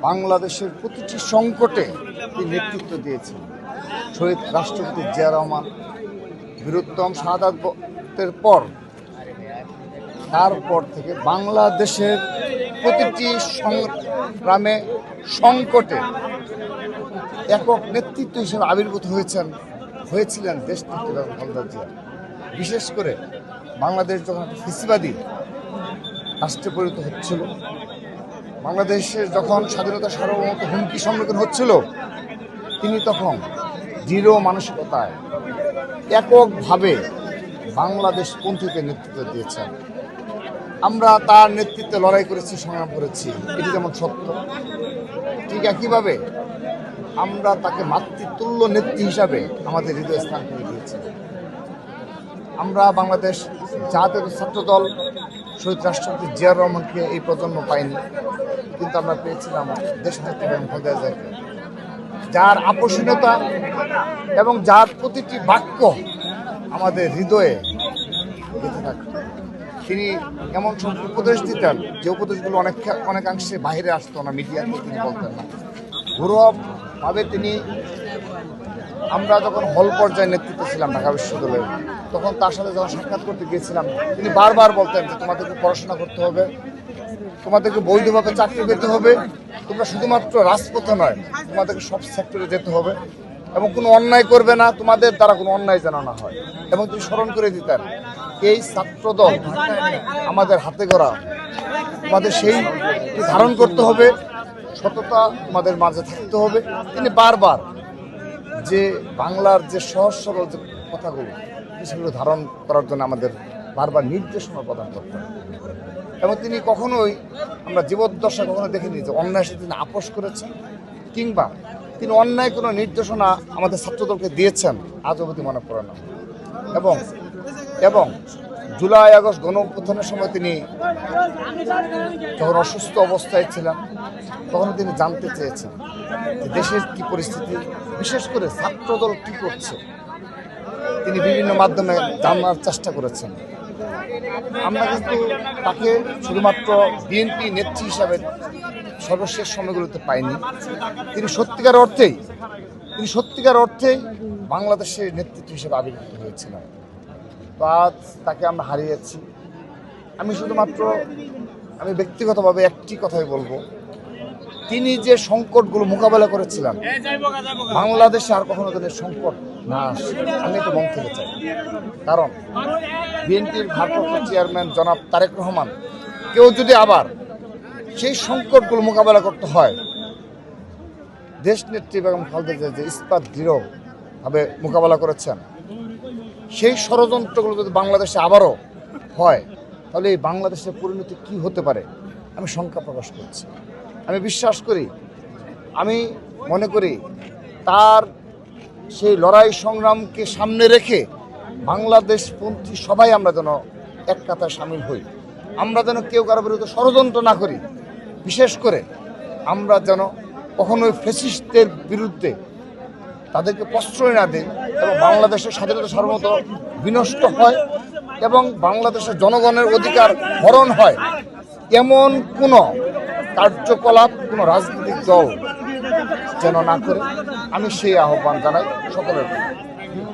বাংলাদেশের প্রতিটি সংকটে তিনি নেতৃত্ব দিয়েছেন। শহীদ রাষ্ট্রপতি জিয়া রহমান বীরোত্তম শাহাদাতের পর তারপর থেকে বাংলাদেশের প্রতিটি সংগ্রামে সংকটে একক নেতৃত্ব হিসেবে আবির্ভূত হয়েছিলেন দেশনেত্রী বেগম খালেদা জিয়া। বিশেষ করে বাংলাদেশ যখন একটা ফ্যাসিবাদী রাষ্ট্রে পরিণত হচ্ছিল, বাংলাদেশের যখন স্বাধীনতা সার্বভৌমত্ব হুমকি সম্মুখীন হচ্ছিল, তিনি তখন দৃঢ় মানসিকতায় এককভাবে বাংলাদেশ পন্থীকে নেতৃত্ব দিয়েছেন। আমরা তার নেতৃত্বে লড়াই করেছি, সংগ্রাম করেছি, এটি যেমন সত্য, ঠিক একইভাবে আমরা তাকে মাতৃতুল্য নেত্রী হিসাবে আমাদের হৃদয়ে স্থান করে দিয়েছি। আমরা বাংলাদেশ জাতীয় ছাত্র দল শহীদ রাষ্ট্রপতি জিয়া রহমানকে এই প্রজন্ম পাইনি, কিন্তু আমরা পেয়েছিলাম দেশনেত্রী বেগম খালেদা জিয়াকে, যার আপোষহীনতা এবং যার প্রতিটি বাক্য আমাদের হৃদয়ে গেঁথে থাকত। তিনি এমন সব উপদেশ দিতেন যে উপদেশগুলো অনেকাংশে বাইরে আসতো না, মিডিয়াতে তিনি বলতেন না। ঘরোয়াভাবে তিনি, আমরা যখন হল পর্যায়ে নেতৃত্ব ছিলাম ঢাকা বিশ্ববিদ্যালয়ে, তখন তার সাথে যখন সাক্ষাৎ করতে গিয়েছিলাম, তিনি বারবার বলতেন যে তোমাদেরকে পড়াশোনা করতে হবে, তোমাদেরকে বৈধভাবে চাকরি পেতে হবে, তোমরা শুধুমাত্র রাজপথে নয়, তোমাদেরকে সব সেক্টরে যেতে হবে এবং কোনো অন্যায় করবে না, তোমাদের দ্বারা কোনো অন্যায় যেন না হয়। এবং তিনি স্মরণ করে দিতেন এই ছাত্রদল আমাদের হাতে গড়া, তোমাদের সেই ধারণ করতে হবে, সততা তোমাদের মাঝে থাকতে হবে। তিনি বারবার যে বাংলার যে সহজ সরল যে কথাগুলো, সেগুলো ধারণ করার জন্য আমাদের বারবার নির্দেশনা প্রদান করতেন। এবং তিনি কখনোই, আমরা জীবদ্দশা কখনো দেখিনি যে অন্যায়ের সাথে তিনি আপোষ করেছেন কিংবা তিনি অন্যায় কোনো নির্দেশনা আমাদের ছাত্রদলকে দিয়েছেন আজ অবধি মনে পড়ে না। এবং জুলাই আগস্ট গণ অভ্যুত্থানের সময় তিনি যখন অসুস্থ অবস্থায় ছিলেন, তখন তিনি জানতে চেয়েছেন যে দেশের কি পরিস্থিতি, বিশেষ করে ছাত্রদল কি করছে, তিনি বিভিন্ন মাধ্যমে জানার চেষ্টা করেছেন। আমরা কিন্তু তাকে শুধুমাত্র বিএনপি নেত্রী হিসাবে সর্বশেষ সময়গুলোতে পাইনি, তিনি সত্যিকার অর্থেই বাংলাদেশের নেতৃত্ব হিসেবে আবির্ভূত হয়েছিলেন। তো আজ তাকে আমরা হারিয়েছি। আমি ব্যক্তিগতভাবে একটি কথাই বলবো, তিনি যে সংকটগুলো মোকাবেলা করেছিলেন, বাংলাদেশে আর কখনো দিনের সংকট না আসে, আমি এটা মন থেকে চাই। কারণ বিএনপির ভারপ্রাপ্ত চেয়ারম্যান জনাব তারেক রহমান কেউ যদি আবার সেই সংকটগুলো মোকাবেলা করতে হয়, দেশনেত্রী বেগম খালেদা জিয়া যে ইস্পাত দৃঢ়ভাবে মোকাবেলা করেছেন, সেই ষড়যন্ত্রগুলো যদি বাংলাদেশে আবারও হয়, তাহলে এই বাংলাদেশের পরিণতি কি হতে পারে আমি শঙ্কা প্রকাশ করছি। আমি বিশ্বাস করি, আমি মনে করি তার সেই লড়াই সংগ্রামকে সামনে রেখে বাংলাদেশপন্থী সবাই আমরা যেন এক কাতায় সামিল হই। আমরা যেন কেউ কারো বিরুদ্ধে ষড়যন্ত্র না করি। বিশেষ করে আমরা যেন কখনোই ফ্যাসিস্টদের বিরুদ্ধে তাদেরকে প্রশ্রয় না দেয় এবং বাংলাদেশের স্বাধীনতা সার্বভৌমত্ব বিনষ্ট হয় এবং বাংলাদেশের জনগণের অধিকার হরণ হয়, এমন কোনো কার্যকলাপ কোনো রাজনৈতিক দল যেন না করে, আমি সেই আহ্বান জানাই সকলের।